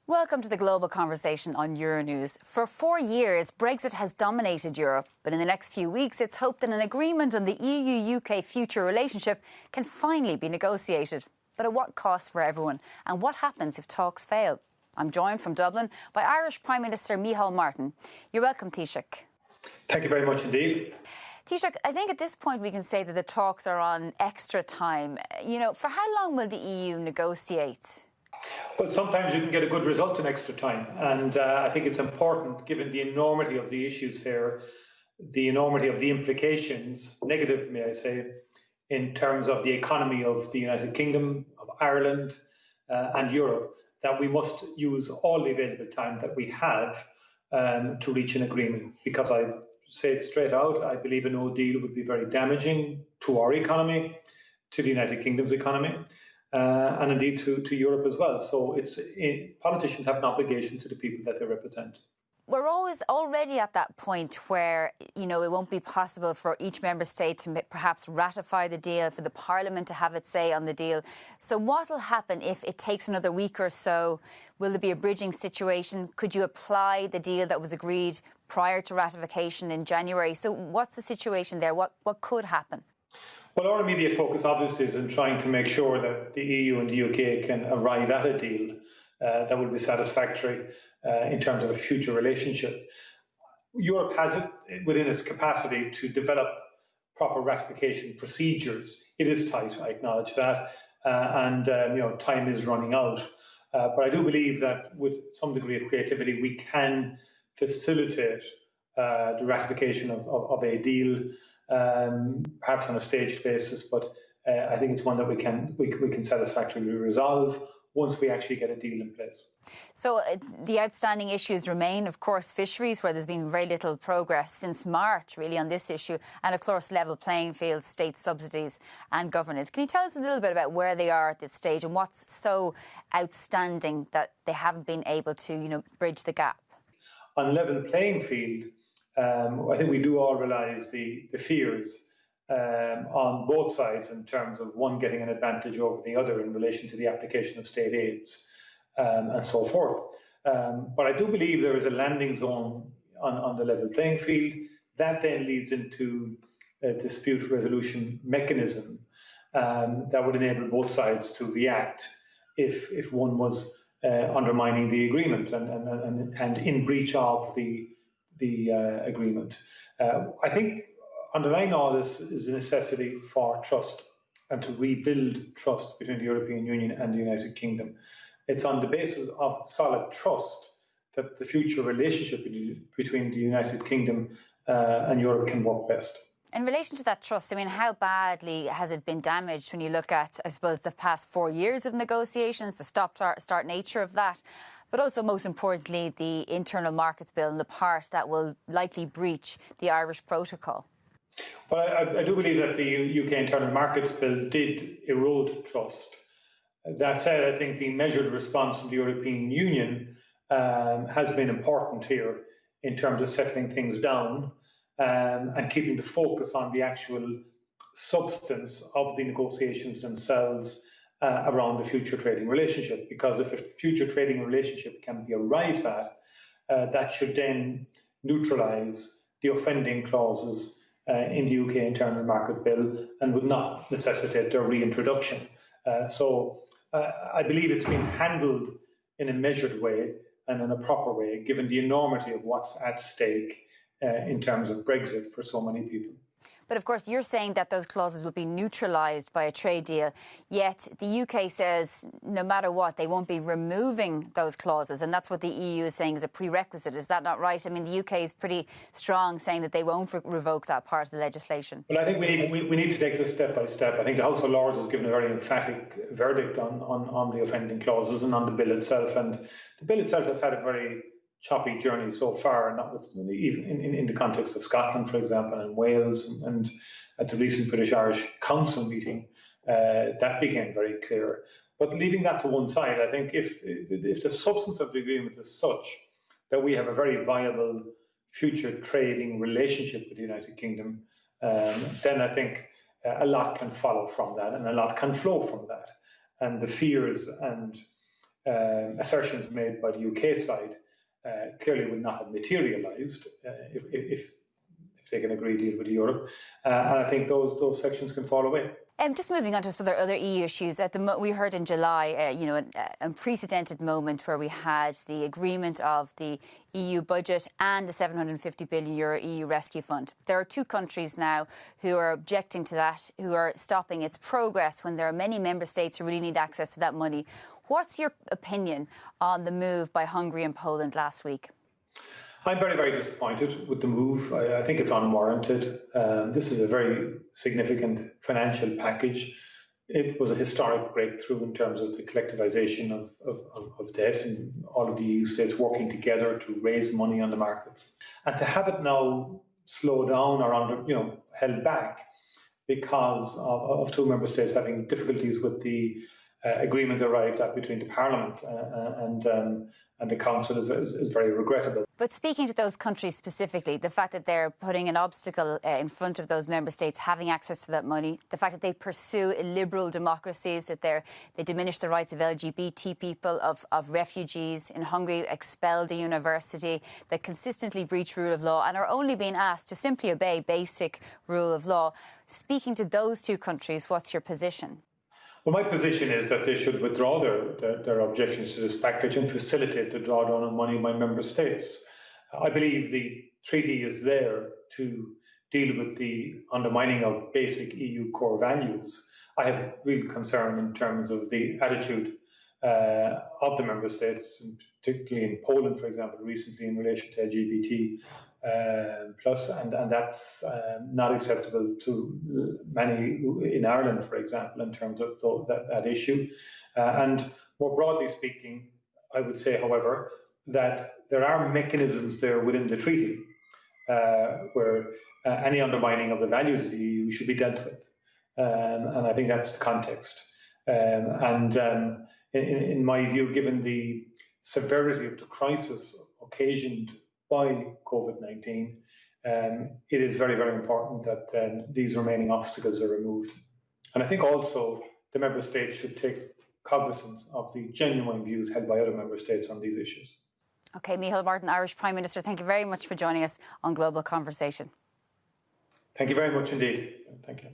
Welcome to the Global Conversation on Euronews. For 4 years, Brexit has dominated Europe, but in the next few weeks, it's hoped that an agreement on the EU-UK future relationship can finally be negotiated. But at what cost for everyone? And what happens if talks fail? I'm joined from Dublin by Irish Prime Minister Micheál Martin. You're welcome, Taoiseach. Thank you very much indeed. Taoiseach, I think at this point we can say that the talks are on extra time. For how long will the EU negotiate? Well, sometimes you can get a good result in extra time. And I think it's important, given the enormity of the issues here, the enormity of the implications, negative, may I say, in terms of the economy of the United Kingdom, of Ireland and Europe, that we must use all the available time that we have to reach an agreement. Because I say it straight out, I believe a no deal would be very damaging to our economy, to the United Kingdom's economy. And indeed to Europe as well. So politicians have an obligation to the people that they represent. We're already at that point where, it won't be possible for each member state to perhaps ratify the deal, for the Parliament to have its say on the deal. So what will happen if it takes another week or so? Will there be a bridging situation? Could you apply the deal that was agreed prior to ratification in January? So what's the situation there? What could happen? Well, our immediate focus, obviously, is in trying to make sure that the EU and the UK can arrive at a deal that will be satisfactory in terms of a future relationship. Europe has it within its capacity to develop proper ratification procedures. It is tight, I acknowledge that, and time is running out. But I do believe that with some degree of creativity, we can facilitate the ratification of a deal. Perhaps on a staged basis, but I think it's one that we can satisfactorily resolve once we actually get a deal in place. So the outstanding issues remain, of course, fisheries, where there's been very little progress since March, really, on this issue, and of course, level playing field, state subsidies and governance. Can you tell us a little bit about where they are at this stage and what's so outstanding that they haven't been able to, bridge the gap? On level playing field, I think we do all realise the fears on both sides in terms of one getting an advantage over the other in relation to the application of state aids and so forth. But I do believe there is a landing zone on the level playing field that then leads into a dispute resolution mechanism that would enable both sides to react if one was undermining the agreement and in breach of the agreement. I think underlying all this is the necessity for trust and to rebuild trust between the European Union and the United Kingdom. It's on the basis of solid trust that the future relationship between the United Kingdom and Europe can work best. In relation to that trust, how badly has it been damaged when you look at, I suppose, the past 4 years of negotiations, the stop-start nature of that, but also, most importantly, the Internal Markets Bill and the part that will likely breach the Irish Protocol? Well, I do believe that the UK Internal Markets Bill did erode trust. That said, I think the measured response from the European Union has been important here in terms of settling things down and keeping the focus on the actual substance of the negotiations themselves around the future trading relationship. Because if a future trading relationship can be arrived at, that should then neutralise the offending clauses in the UK Internal Market Bill and would not necessitate their reintroduction. So I believe it's been handled in a measured way and in a proper way, given the enormity of what's at stake in terms of Brexit for so many people. But of course, you're saying that those clauses will be neutralised by a trade deal, yet the UK says no matter what, they won't be removing those clauses, and that's what the EU is saying is a prerequisite. Is that not right? The UK is pretty strong saying that they won't revoke that part of the legislation. Well, I think we need to take this step by step. I think the House of Lords has given a very emphatic verdict on the offending clauses and on the bill itself, and the bill itself has had a very choppy journey so far, even in the context of Scotland, for example, and Wales, and at the recent British-Irish Council meeting, that became very clear. But leaving that to one side, I think if the substance of the agreement is such that we have a very viable future trading relationship with the United Kingdom, then I think a lot can follow from that and a lot can flow from that. And the fears and assertions made by the UK side clearly would not have materialised if they can agree a deal with Europe. And I think those sections can fall away. Just moving on to some other EU issues. We heard in July, an unprecedented moment where we had the agreement of the EU budget and the €750 billion EU rescue fund. There are two countries now who are objecting to that, who are stopping its progress when there are many member states who really need access to that money. What's your opinion on the move by Hungary and Poland last week? I'm very, very disappointed with the move. I think it's unwarranted. This is a very significant financial package. It was a historic breakthrough in terms of the collectivisation of debt and all of the EU states working together to raise money on the markets. And to have it now slow down or held back because of two member states having difficulties with the agreement arrived at between the Parliament and the Council is very regrettable. But speaking to those countries specifically, the fact that they're putting an obstacle in front of those member states having access to that money, the fact that they pursue illiberal democracies, that they diminish the rights of LGBT people, of refugees, in Hungary expelled a university, that consistently breach rule of law and are only being asked to simply obey basic rule of law. Speaking to those two countries, what's your position? Well, my position is that they should withdraw their objections to this package and facilitate the drawdown of money by member states. I believe the treaty is there to deal with the undermining of basic EU core values. I have real concern in terms of the attitude of the member states, and particularly in Poland, for example, recently in relation to LGBT plus, and that's not acceptable to many in Ireland, for example, in terms of that issue. And more broadly speaking, I would say, however, that there are mechanisms there within the treaty where any undermining of the values of the EU should be dealt with. And I think that's the context. In my view, given the severity of the crisis occasioned by COVID-19, it is very, very important that these remaining obstacles are removed. And I think also the member states should take cognizance of the genuine views held by other member states on these issues. OK, Micheál Martin, Irish Prime Minister, thank you very much for joining us on Global Conversation. Thank you very much indeed. Thank you.